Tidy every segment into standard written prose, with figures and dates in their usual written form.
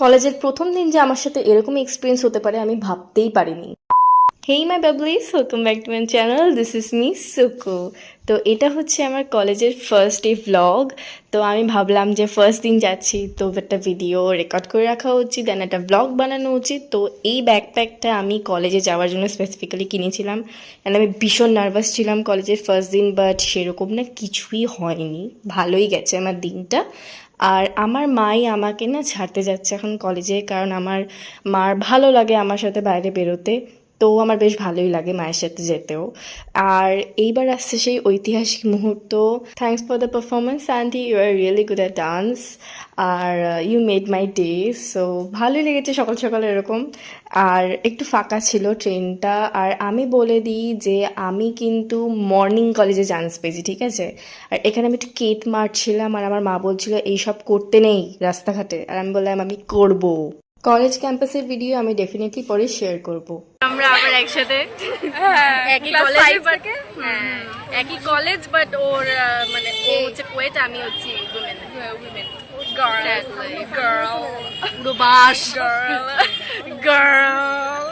কলেজের প্রথম দিন যে আমার সাথে এরকম এক্সপিরিয়েন্স হতে পারে আমি ভাবতেই পারিনি। Hey my bubblies, welcome back to my channel. This is me Suku. তো এটা হচ্ছে আমার কলেজের ফার্স্ট ডে ভ্লগ। তো আমি ভাবলাম যে ফার্স্ট দিন যাচ্ছি তো একটা ভিডিও রেকর্ড করে রাখা উচিত, দেন একটা ভ্লগ বানানো উচিত। তো এই ব্যাকপ্যাকটা আমি কলেজে যাওয়ার জন্য স্পেসিফিক্যালি কিনেছিলাম, অ্যান্ড আমি ভীষণ নার্ভাস ছিলাম কলেজের ফার্স্ট দিন, বাট সেরকম না কিছুই হয়নি, ভালোই গেছে আমার দিনটা। আর আমার মাই আমাকে না ছাড়তে যাচ্ছে এখন কলেজে, কারণ আমার মার ভালো লাগে আমার সাথে বাইরে বেরোতে। তো আমার বেশ ভালোই লাগে মায়ের সাথে যেতেও। আর এইবার আসছে সেই ঐতিহাসিক মুহূর্ত। Thanks for the performance aunty, you are really good at dance. আর you made my day. So ভালোই লেগেছে সকাল সকাল এরকম। আর একটু ফাঁকা ছিল ট্রেনটা। আর আমি বলে দিই যে আমি কিন্তু মর্নিং কলেজে চান্স পেয়েছি, ঠিক আছে? আর এখানে আমি একটু কেট মারছিলাম, আর আমার মা বলছিল এইসব করতে নেই রাস্তাঘাটে, আর আমি বললাম আমি করব। কলেজ ক্যাম্পাসের ভিডিও আমি ডেফিনেটলি পরে শেয়ার করব। আমরা আবার একসাথে একই কলেজে, বাট একই কলেজ, বাট ওর মানে ও হচ্ছে কোয়েট, আমি হচ্ছি উইমেন। পুরো বাস গার্ল।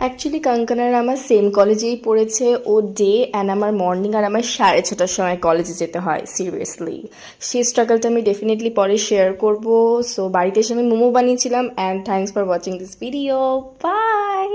অ্যাকচুয়ালি কঙ্কনার আমার সেম কলেজেই পড়েছে। ও ডে অ্যান্ড আমার মর্নিং, আর আমার 6:30টার সময় কলেজে যেতে হয় সিরিয়াসলি। সেই স্ট্রাগলটা আমি ডেফিনেটলি পরে শেয়ার করব। সো বাড়িতে এসে আমি মোমো বানিয়েছিলাম। And thanks for watching this video. By.